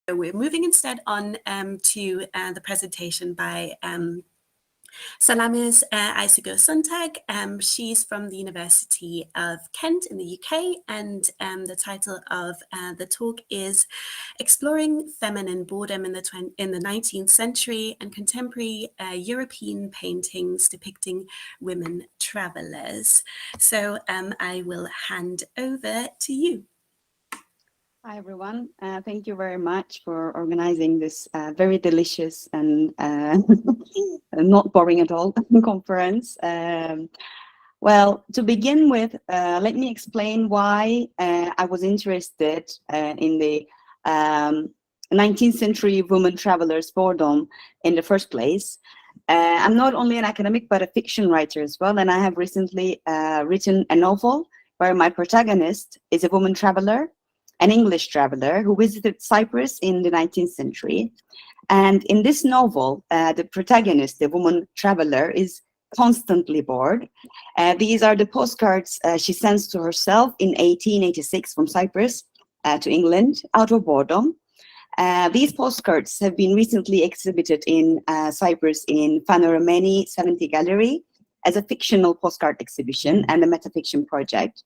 We're moving instead on to the presentation by Salamis Aysegul Sentug. She's from the University of Kent in the UK, and the title of the talk is Exploring Feminine Boredom in the 19th Century and Contemporary European Paintings Depicting Women Travelers. So I will hand over to you. Hi, everyone. Thank you very much for organizing this very delicious and not boring at all conference. Well, to begin with, let me explain why I was interested in the 19th century women travelers boredom in the first place. I'm not only an academic, but a fiction writer as well. And I have recently written a novel where my protagonist is a woman traveler, an English traveler who visited Cyprus in the 19th century. And in this novel, the protagonist, the woman traveler, is constantly bored. These are the postcards she sends to herself in 1886 from Cyprus to England out of boredom. These postcards have been recently exhibited in Cyprus in Panorameni 70 Gallery as a fictional postcard exhibition and a metafiction project.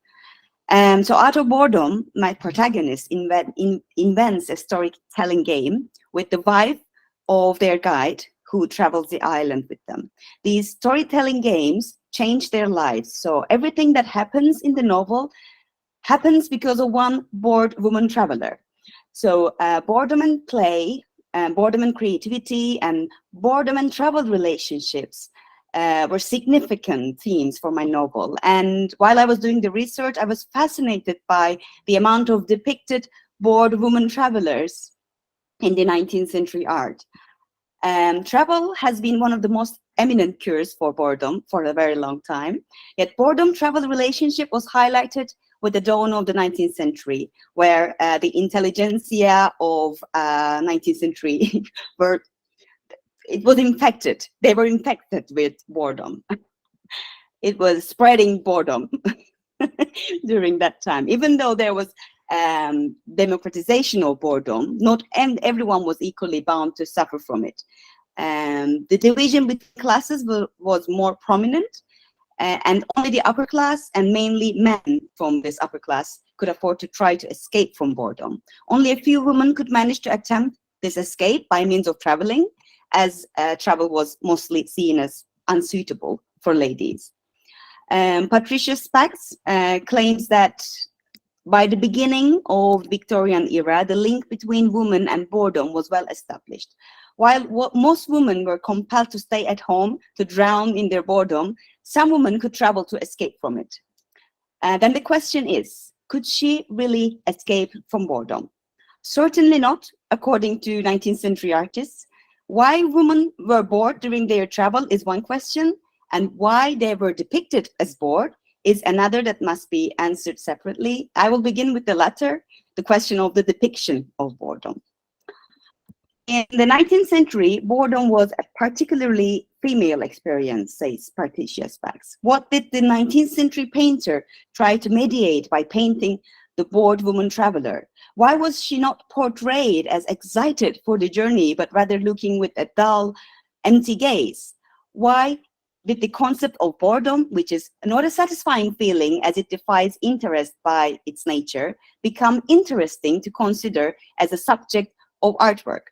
So out of boredom, my protagonist invents a storytelling game with the wife of their guide who travels the island with them. These storytelling games change their lives. So everything that happens in the novel happens because of one bored woman traveler. So boredom and play, boredom and creativity, and boredom and travel relationships were significant themes for my novel. And while I was doing the research, I was fascinated by the amount of depicted bored women travelers in the 19th century art. Travel has been one of the most eminent cures for boredom for a very long time. Yet boredom-travel relationship was highlighted with the dawn of the 19th century, where the intelligentsia of 19th century it was infected. They were infected with boredom. It was spreading boredom during that time. Even though there was democratization of boredom, not everyone was equally bound to suffer from it. The division between classes was more prominent, and only the upper class, and mainly men from this upper class, could afford to try to escape from boredom. Only a few women could manage to attempt this escape by means of traveling, as travel was mostly seen as unsuitable for ladies. Patricia Spax claims that by the beginning of Victorian era, the link between women and boredom was well established. While most women were compelled to stay at home to drown in their boredom, some women could travel to escape from it. Then the question is, could she really escape from boredom? Certainly not, according to 19th century artists. Why women were bored during their travel is one question, and why they were depicted as bored is another that must be answered separately. I will begin with the latter, the question of the depiction of boredom. In the 19th century, boredom was a particularly female experience, says Patricia Spax. What did the 19th century painter try to mediate by painting the bored woman traveler? Why was she not portrayed as excited for the journey, but rather looking with a dull, empty gaze? Why did the concept of boredom, which is not a satisfying feeling as it defies interest by its nature, become interesting to consider as a subject of artwork?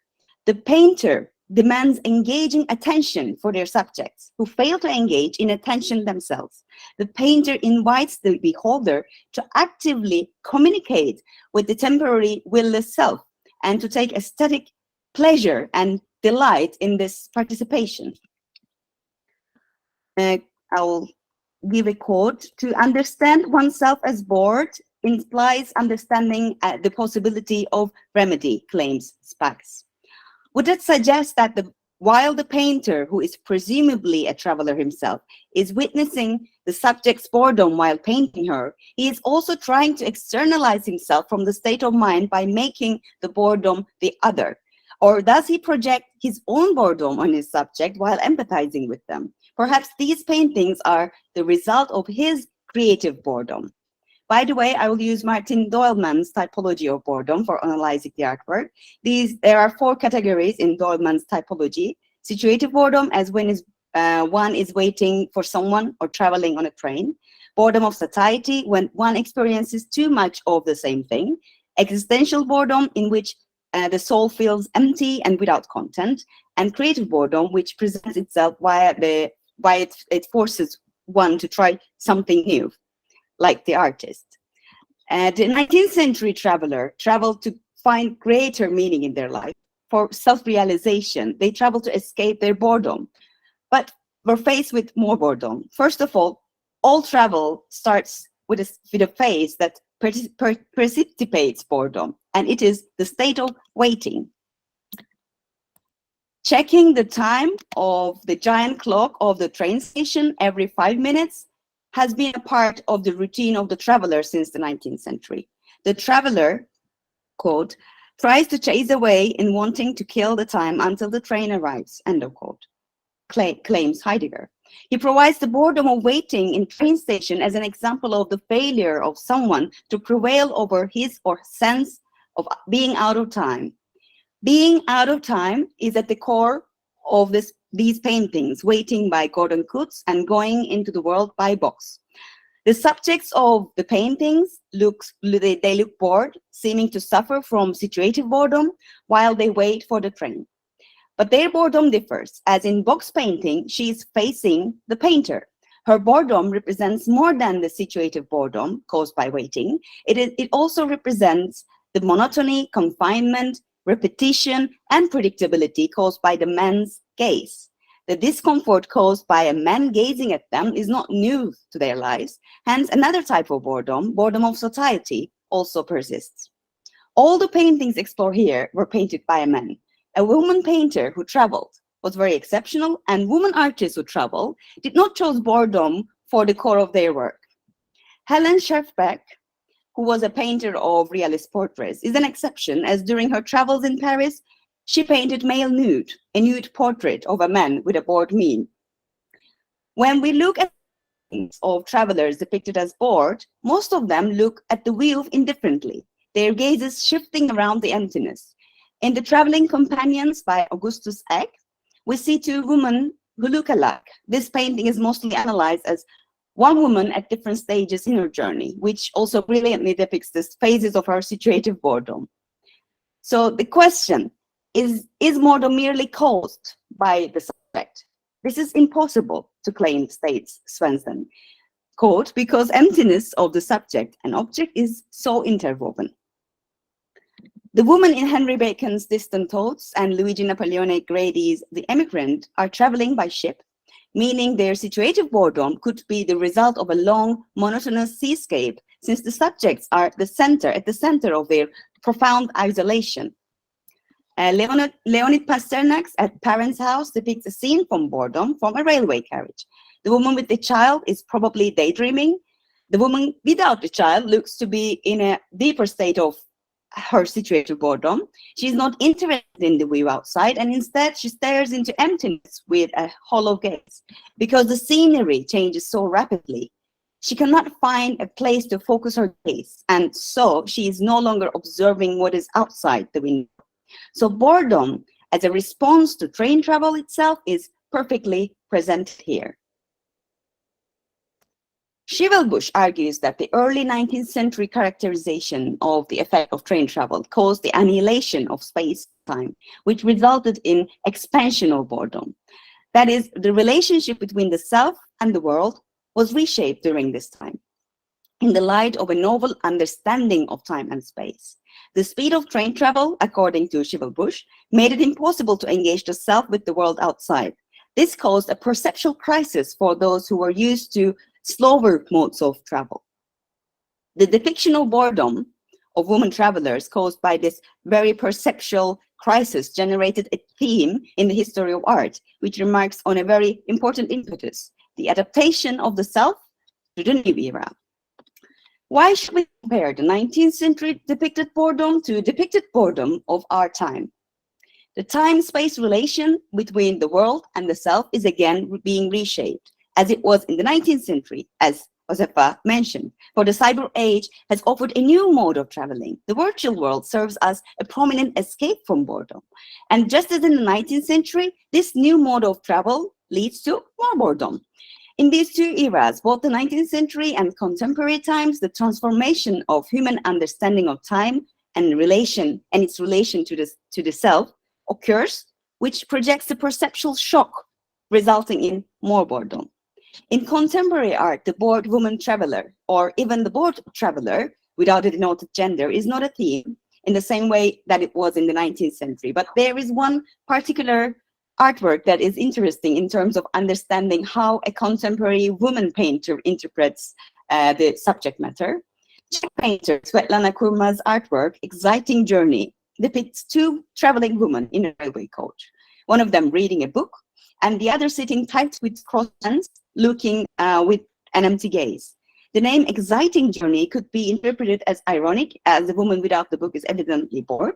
The painter demands engaging attention for their subjects who fail to engage in attention themselves. The painter invites the beholder to actively communicate with the temporary willless self and to take aesthetic pleasure and delight in this participation. I'll give a quote. To understand oneself as bored implies understanding the possibility of remedy, claims Spax. Would that suggest that while the painter, who is presumably a traveler himself, is witnessing the subject's boredom while painting her, he is also trying to externalize himself from the state of mind by making the boredom the other? Or does he project his own boredom on his subject while empathizing with them? Perhaps these paintings are the result of his creative boredom. By the way, I will use Martin Doyleman's typology of boredom for analyzing the artwork. There are 4 categories in Doyleman's typology. Situative boredom, as when one is waiting for someone or traveling on a train. Boredom of satiety, when one experiences too much of the same thing. Existential boredom, in which the soul feels empty and without content. And creative boredom, which presents itself via it forces one to try something new, like the artist. The 19th century traveler traveled to find greater meaning in their life. For self-realization, they traveled to escape their boredom, but were faced with more boredom. First of all travel starts with a phase that precipitates boredom, and it is the state of waiting. Checking the time of the giant clock of the train station every 5 minutes has been a part of the routine of the traveler since the 19th century. The traveler, quote, tries to chase away in wanting to kill the time until the train arrives, end of quote, claims Heidegger. He provides the boredom of waiting in train station as an example of the failure of someone to prevail over his or sense of being out of time. Being out of time is at the core of these paintings, Waiting by Gordon Coots and Going into the World by Boks. The subjects of the paintings look bored, seeming to suffer from situative boredom while they wait for the train. But their boredom differs, as in Boks' painting, she is facing the painter. Her boredom represents more than the situative boredom caused by waiting. It also represents the monotony, confinement, repetition, and predictability caused by the man's gaze. The discomfort caused by a man gazing at them is not new to their lives. Hence, another type of boredom of satiety, also persists. All the paintings explored here were painted by a man. A woman painter who traveled was very exceptional, and women artists who travel did not choose boredom for the core of their work. Helen Schefbeck, who was a painter of realist portraits, is an exception, as during her travels in Paris, she painted male nude, a nude portrait of a man with a bored mien. When we look at paintings of travelers depicted as bored, most of them look at the wheel indifferently, their gazes shifting around the emptiness. In The Traveling Companions by Augustus Eck, we see 2 women who look alike. This painting is mostly analyzed as one woman at different stages in her journey, which also brilliantly depicts the phases of her situative boredom. So the question is boredom merely caused by the subject? This is impossible to claim, states Svensson, quote, because emptiness of the subject and object is so interwoven. The woman in Henry Bacon's Distant Thoughts and Luigi Napoleone Grady's The Emigrant are traveling by ship, meaning their situative boredom could be the result of a long, monotonous seascape, since the subjects are at the center of their profound isolation. Leonid Pasternak's At Parents' House depicts a scene from boredom from a railway carriage. The woman with the child is probably daydreaming. The woman without the child looks to be in a deeper state of her situative boredom. She's not interested in the view outside, and instead she stares into emptiness with a hollow gaze. Because the scenery changes so rapidly, she cannot find a place to focus her gaze, and so she is no longer observing what is outside the window. So boredom, as a response to train travel itself, is perfectly present here. Schivelbusch argues that the early 19th century characterization of the effect of train travel caused the annihilation of space-time, which resulted in expansion of boredom. That is, the relationship between the self and the world was reshaped during this time, in the light of a novel understanding of time and space. The speed of train travel, according to Schivelbusch, made it impossible to engage the self with the world outside. This caused a perceptual crisis for those who were used to slower modes of travel. The depiction of boredom of women travelers caused by this very perceptual crisis generated a theme in the history of art, which remarks on a very important impetus, the adaptation of the self to the new era. Why should we compare the 19th century depicted boredom to depicted boredom of our time? The time-space relation between the world and the self is again being reshaped, as it was in the 19th century, as Josefa mentioned, for the cyber age has offered a new mode of traveling. The virtual world serves as a prominent escape from boredom. And just as in the 19th century, this new mode of travel leads to more boredom. In these two eras, both the 19th century and contemporary times, the transformation of human understanding of time and its relation to the self occurs, which projects a perceptual shock, resulting in more boredom. In contemporary art, the bored woman traveler, or even the bored traveler, without a denoted gender, is not a theme in the same way that it was in the 19th century. But there is one particular artwork that is interesting in terms of understanding how a contemporary woman painter interprets the subject matter. Czech painter Svetlana Kurmaz' artwork, Exciting Journey, depicts two traveling women in a railway coach, one of them reading a book, and the other sitting tight with crossed hands, looking with an empty gaze. The name Exciting Journey could be interpreted as ironic, as the woman without the book is evidently bored.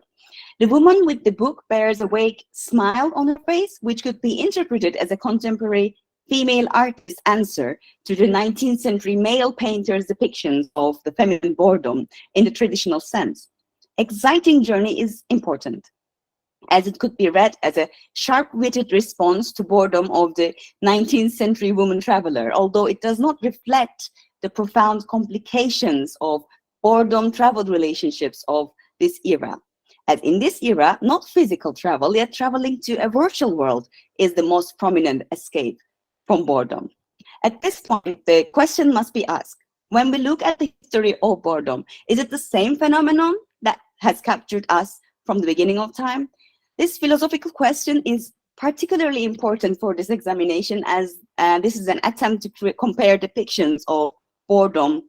The woman with the book bears a vague smile on her face, which could be interpreted as a contemporary female artist's answer to the 19th century male painter's depictions of the feminine boredom in the traditional sense. Exciting Journey is important, as it could be read as a sharp-witted response to boredom of the 19th century woman traveler, although it does not reflect the profound complications of boredom-traveled relationships of this era. As in this era, not physical travel, yet traveling to a virtual world is the most prominent escape from boredom. At this point, the question must be asked, when we look at the history of boredom, is it the same phenomenon that has captured us from the beginning of time? This philosophical question is particularly important for this examination, as this is an attempt to compare depictions of boredom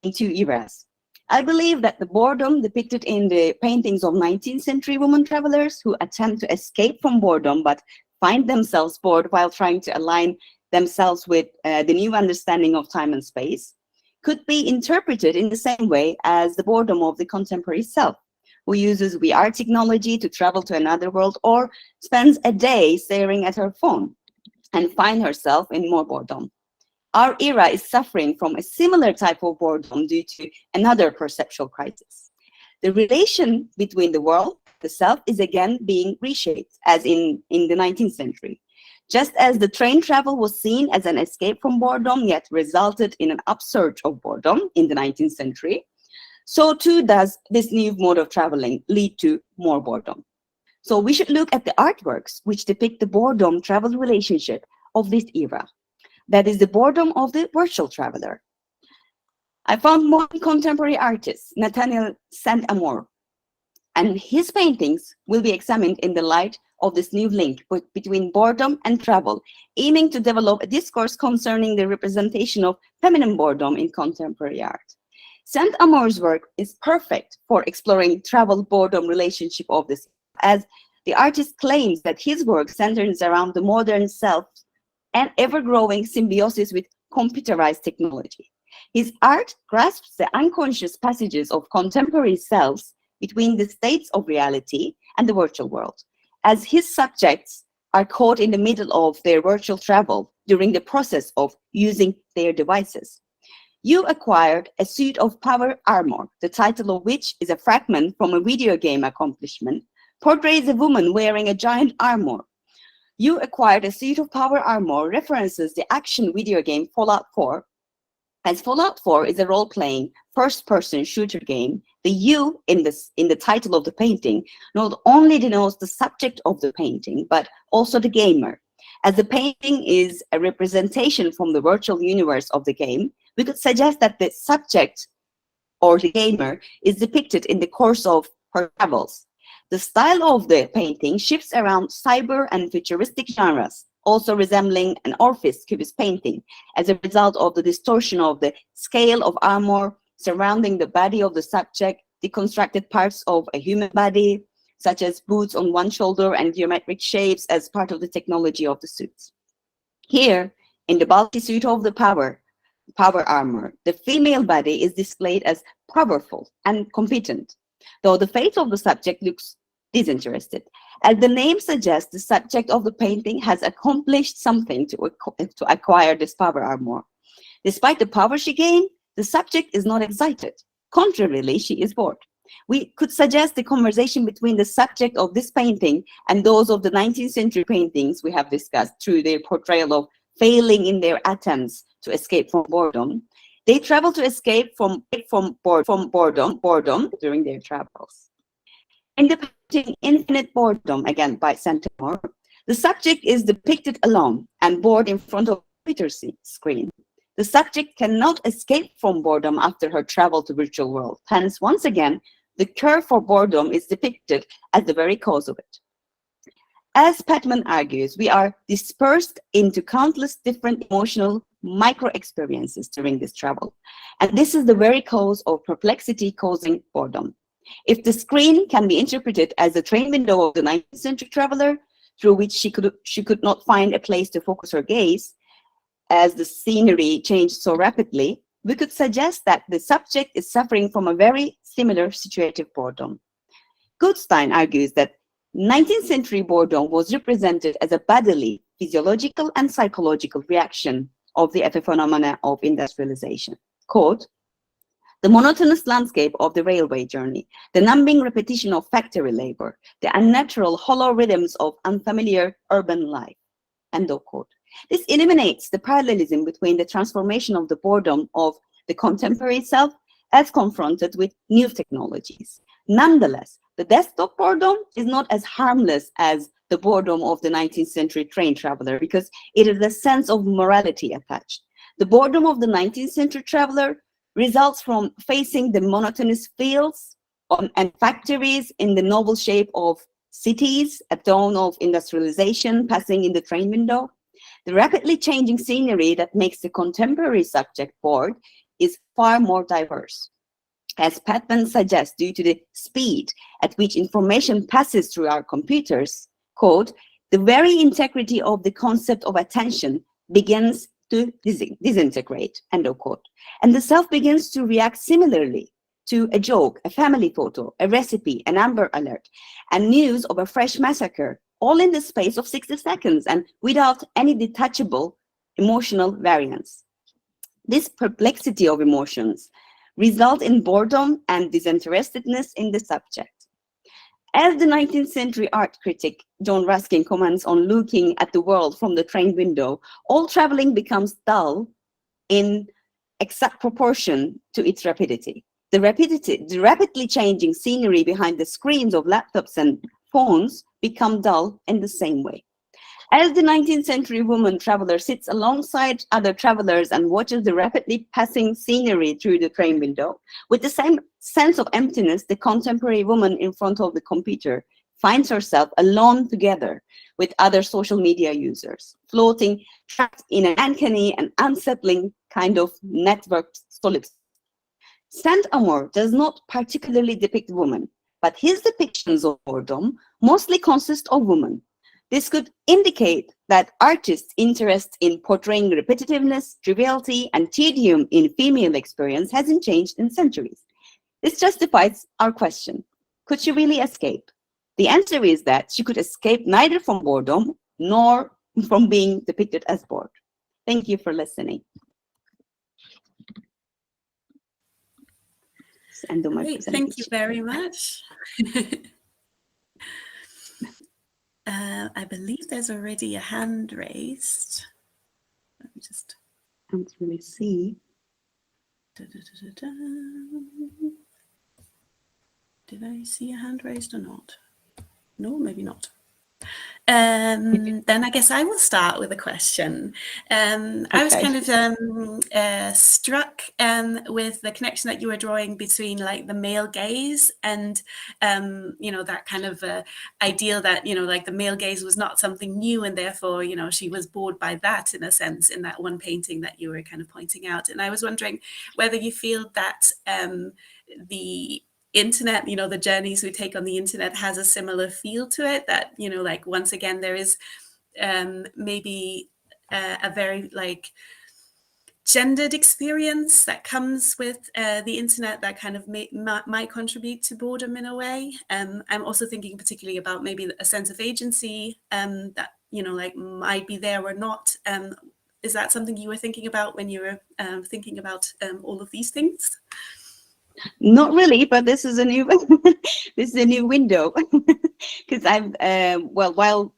in two eras. I believe that the boredom depicted in the paintings of 19th century women travelers who attempt to escape from boredom but find themselves bored while trying to align themselves with the new understanding of time and space could be interpreted in the same way as the boredom of the contemporary self, who uses VR technology to travel to another world or spends a day staring at her phone and find herself in more boredom. Our era is suffering from a similar type of boredom due to another perceptual crisis. The relation between the world, the self, is again being reshaped, as in the 19th century. Just as the train travel was seen as an escape from boredom, yet resulted in an upsurge of boredom in the 19th century, so too does this new mode of traveling lead to more boredom. So we should look at the artworks which depict the boredom travel relationship of this era. That is the boredom of the virtual traveler. I found one contemporary artist, Nathaniel St Amour, and his paintings will be examined in the light of this new link between boredom and travel, aiming to develop a discourse concerning the representation of feminine boredom in contemporary art. St Amour's work is perfect for exploring travel boredom relationship of this, as the artist claims that his work centers around the modern self and ever-growing symbiosis with computerized technology. His art grasps the unconscious passages of contemporary selves between the states of reality and the virtual world, as his subjects are caught in the middle of their virtual travel during the process of using their devices. You acquired a suit of power armor, the title of which is a fragment from a video game accomplishment, portrays a woman wearing a giant armor. You acquired a suit of power armor references the action video game Fallout 4, as Fallout 4 is a role-playing, first-person shooter game. The "you" in the title of the painting not only denotes the subject of the painting, but also the gamer. As the painting is a representation from the virtual universe of the game, we could suggest that the subject, or the gamer, is depicted in the course of her travels. The style of the painting shifts around cyber and futuristic genres, also resembling an Orpheus Cubist painting, as a result of the distortion of the scale of armor surrounding the body of the subject, deconstructed parts of a human body, such as boots on one shoulder and geometric shapes as part of the technology of the suits. Here, in the bulky suit of the power armor, the female body is displayed as powerful and competent, though the face of the subject looks disinterested. As the name suggests, the subject of the painting has accomplished something to acquire this power armor. Despite the power she gained, the subject is not excited. Contrarily, she is bored. We could suggest the conversation between the subject of this painting and those of the 19th century paintings we have discussed through their portrayal of failing in their attempts to escape from boredom. They travel to escape from boredom during their travels. In the painting Infinite Boredom, again by St Amour, the subject is depicted alone and bored in front of the computer screen. The subject cannot escape from boredom after her travel to virtual world. Hence, once again, the cure for boredom is depicted as the very cause of it. As Pattein argues, we are dispersed into countless different emotional micro-experiences during this travel. And this is the very cause of perplexity causing boredom. If the screen can be interpreted as the train window of the 19th century traveler, through which she could not find a place to focus her gaze, as the scenery changed so rapidly, we could suggest that the subject is suffering from a very similar situative boredom. Goodstein argues that 19th century boredom was represented as a bodily, physiological, and psychological reaction of the epiphenomena of industrialization. Quote, the monotonous landscape of the railway journey, the numbing repetition of factory labor, the unnatural hollow rhythms of unfamiliar urban life. End of quote. This eliminates the parallelism between the transformation of the boredom of the contemporary self as confronted with new technologies. Nonetheless, the desktop boredom is not as harmless as the boredom of the 19th century train traveler because it is a sense of morality attached. The boredom of the 19th century traveler results from facing the monotonous fields and factories in the novel shape of cities at dawn of industrialization passing in the train window. The rapidly changing scenery that makes the contemporary subject bored is far more diverse. As Pattein suggests, due to the speed at which information passes through our computers, quote, the very integrity of the concept of attention begins to disintegrate, end of quote. And the self begins to react similarly to a joke, a family photo, a recipe, an Amber Alert, and news of a fresh massacre, all in the space of 60 seconds and without any detachable emotional variance. This perplexity of emotions result in boredom and disinterestedness in the subject. As the 19th century art critic John Ruskin comments on looking at the world from the train window, all traveling becomes dull in exact proportion to its rapidity. The rapidly changing scenery behind the screens of laptops and phones become dull in the same way. As the 19th century woman traveler sits alongside other travelers and watches the rapidly passing scenery through the train window, with the same sense of emptiness, the contemporary woman in front of the computer finds herself alone together with other social media users, floating, trapped in an uncanny and unsettling kind of networked solitude. St Amour does not particularly depict women, but his depictions of boredom mostly consist of women. This could indicate that artists' interest in portraying repetitiveness, triviality, and tedium in female experience hasn't changed in centuries. This justifies our question, could she really escape? The answer is that she could escape neither from boredom nor from being depicted as bored. Thank you for listening. Great, thank you very much. I believe there's already a hand raised. Let me just can't really see. Did I see a hand raised or not? No, maybe not. Then I guess I will start with a question. I was kind of struck with the connection that you were drawing between like the male gaze and, you know, that kind of ideal that, you know, like the male gaze was not something new and therefore, you know, she was bored by that in a sense in that one painting that you were kind of pointing out. And I was wondering whether you feel that the internet, you know, the journeys we take on the internet has a similar feel to it, that, you know, like once again there is maybe a very like gendered experience that comes with the internet that kind of might contribute to boredom in a way. I'm also thinking particularly about maybe a sense of agency that, you know, like might be there or not is that something you were thinking about when you were thinking about all of these things? Not really, but this is a new this is a new window, because I've well,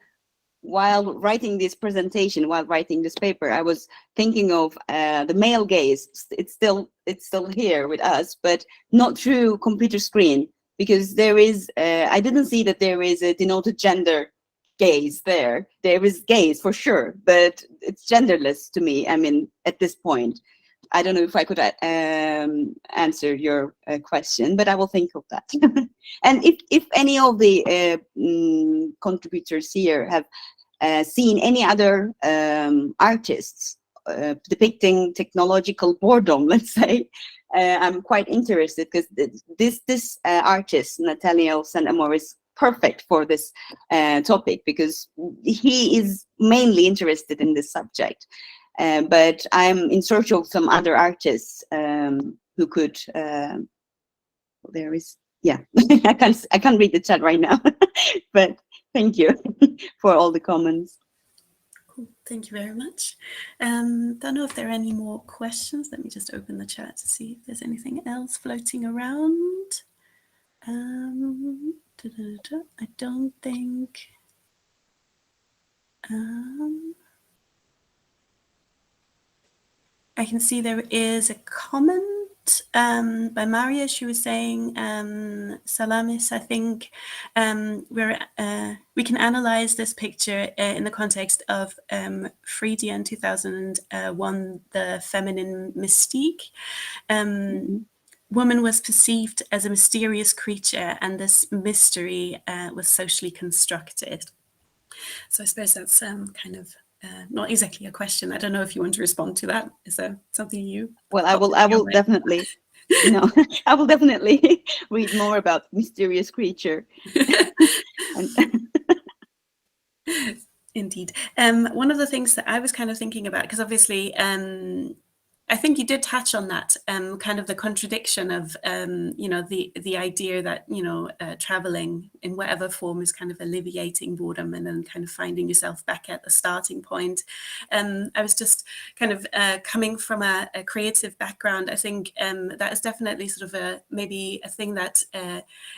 while writing this presentation, while writing this paper, I was thinking of the male gaze. It's still here with us, but not through computer screen, because there is I didn't see that there is a denoted gender gaze there. There is gaze for sure, but it's genderless to me. I mean, at this point, I don't know if I could answer your question, but I will think of that. And if any of the contributors here have seen any other artists depicting technological boredom, let's say, I'm quite interested, because this artist, Nathaniel St Amour, is perfect for this topic, because he is mainly interested in this subject. But I'm in search of some other artists who could. There is, yeah. I can't read the chat right now, but thank you for all the comments. Cool. Thank you very much. Don't know if there are any more questions. Let me just open the chat to see if there's anything else floating around. I don't think. I can see there is a comment by Maria. She was saying, Salamis, I think we can analyze this picture in the context of Freudian 2001, The Feminine Mystique. Woman was perceived as a mysterious creature, and this mystery was socially constructed. So I suppose that's kind of not exactly a question. I don't know if you want to respond to that. Is there something you? Well, I will definitely. No, I will definitely read more about mysterious creature. Indeed. One of the things that I was kind of thinking about, because obviously I think you did touch on that, kind of the contradiction of, you know, the idea that, you know, traveling in whatever form is kind of alleviating boredom and then kind of finding yourself back at the starting point. I was just kind of coming from a creative background. I think that is definitely sort of maybe a thing that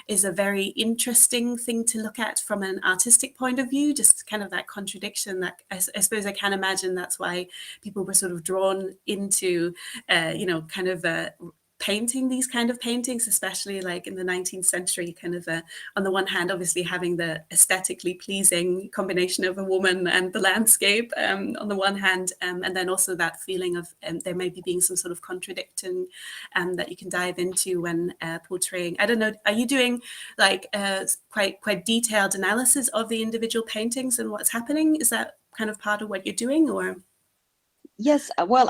is a very interesting thing to look at from an artistic point of view, just kind of that contradiction that I suppose I can imagine that's why people were sort of drawn into you know, kind of painting these kind of paintings, especially like in the 19th century, kind of on the one hand, obviously having the aesthetically pleasing combination of a woman and the landscape on the one hand, and then also that feeling of there may be being some sort of contradiction that you can dive into when portraying. I don't know, are you doing like quite detailed analysis of the individual paintings and what's happening? Is that kind of part of what you're doing, or? Yes, well,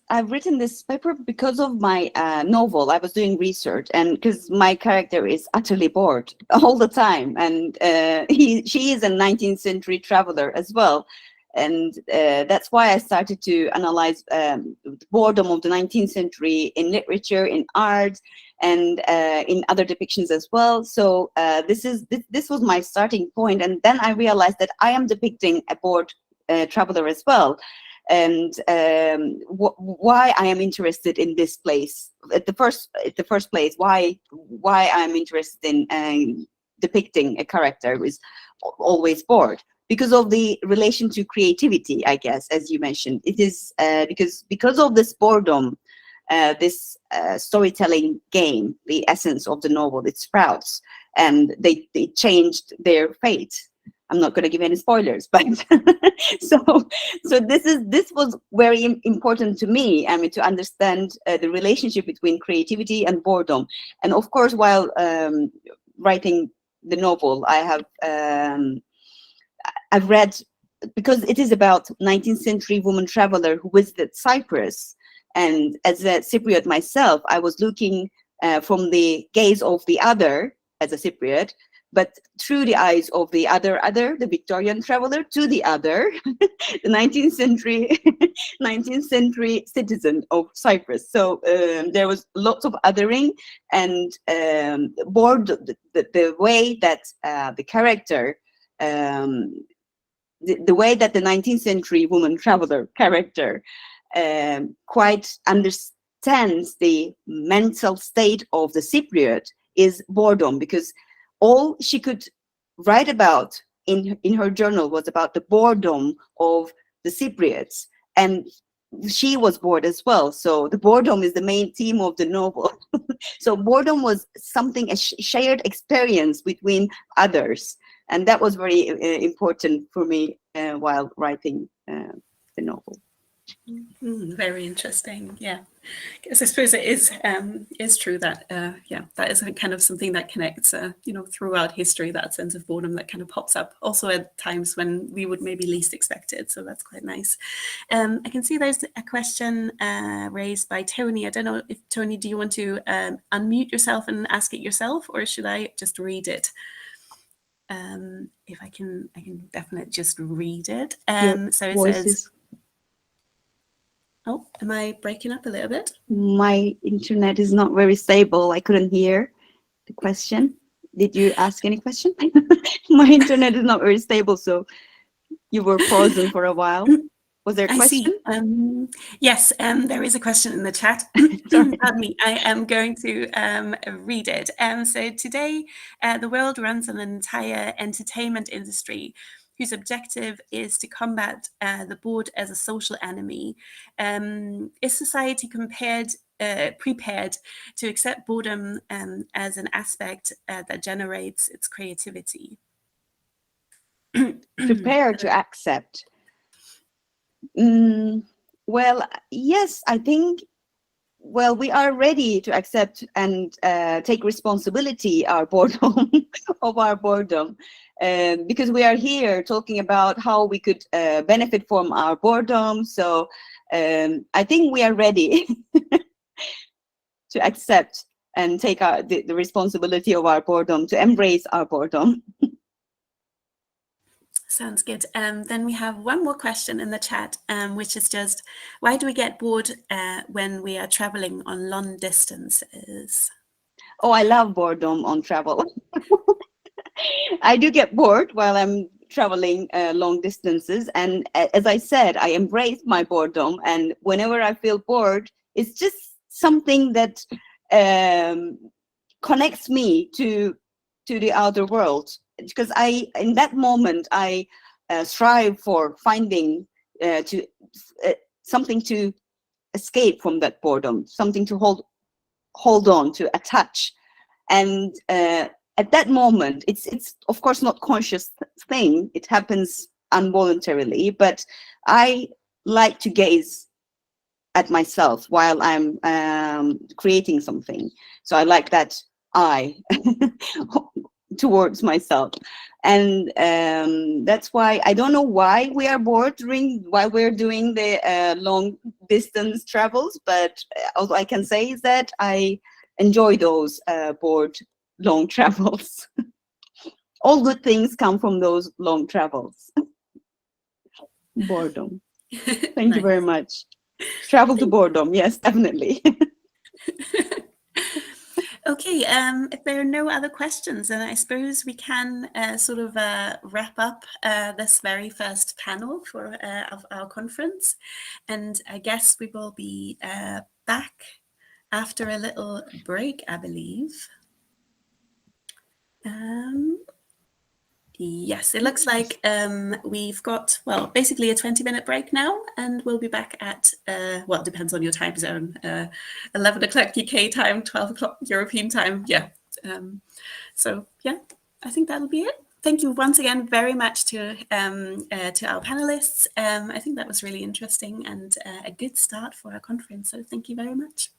I've written this paper because of my novel. I was doing research, and because my character is utterly bored all the time, and she is a 19th century traveler as well, and that's why I started to analyze the boredom of the 19th century in literature, in art, and in other depictions as well. So this was my starting point, and then I realized that I am depicting a bored traveler as well. And why I am interested in this place at the first place, why I am interested in depicting a character who is always bored, because of the relation to creativity, I guess, as you mentioned. It is because of this boredom, this storytelling game, the essence of the novel, it sprouts, and they changed their fate. I'm not going to give any spoilers, but so this was very important to me. I mean, to understand the relationship between creativity and boredom. And of course, while writing the novel, I've read, because it is about 19th century woman traveler who visited Cyprus, and as a Cypriot myself, I was looking from the gaze of the other as a Cypriot, but through the eyes of the other, the Victorian traveler, to the other, the 19th century citizen of Cyprus. So there was lots of othering, and bored the way that the character the way that the 19th century woman traveler character quite understands the mental state of the Cypriot is boredom, because all she could write about in her journal was about the boredom of the Cypriots, and she was bored as well. So the boredom is the main theme of the novel. So boredom was something, a shared experience between others, and that was very important for me while writing the novel. Very interesting. Yeah, because I suppose it is true that yeah, that is kind of something that connects you know, throughout history, that sense of boredom that kind of pops up also at times when we would maybe least expect it. So that's quite nice. I can see there's a question raised by Tony. I don't know if Tony, do you want to unmute yourself and ask it yourself, or should I just read it? If I can definitely just read it. So it says, oh, am I breaking up a little bit? My internet is not very stable. I couldn't hear the question. Did you ask any question? My internet is not very stable, so you were frozen for a while. Was there a question? I see. Yes, there is a question in the chat. Pardon me. I am going to read it. So today, the world runs an entire entertainment industry whose objective is to combat the bored as a social enemy. Is society prepared to accept boredom as an aspect that generates its creativity? Prepared to accept. Well, yes, I think, well, we are ready to accept and take responsibility our boredom of our boredom, because we are here talking about how we could benefit from our boredom. So I think we are ready to accept and take the responsibility of our boredom, to embrace our boredom. Sounds good. Then we have one more question in the chat, which is just, why do we get bored when we are traveling on long distances? Oh, I love boredom on travel. I do get bored while I'm traveling long distances. And as I said, I embrace my boredom. And whenever I feel bored, it's just something that connects me to the outer world. Because in that moment, I strive for finding something to escape from that boredom, something to hold on to, attach. And at that moment, it's of course not conscious thing. It happens involuntarily, but I like to gaze at myself while I'm creating something. So I like that eye towards myself, and that's why I don't know why we are bored while we're doing the long distance travels, but all I can say is that I enjoy those bored long travels. All good things come from those long travels. Boredom. Thank you very much. Travel to boredom, yes, definitely. Okay, if there are no other questions, then I suppose we can sort of wrap up this very first panel of our conference. And I guess we will be back after a little break, I believe. Yes, it looks like we've got, well, basically a 20-minute break now, and we'll be back at, well, it depends on your time zone, 11 o'clock UK time, 12 o'clock European time. Yeah. So, yeah, I think that'll be it. Thank you once again very much to our panelists. I think that was really interesting and a good start for our conference. So thank you very much.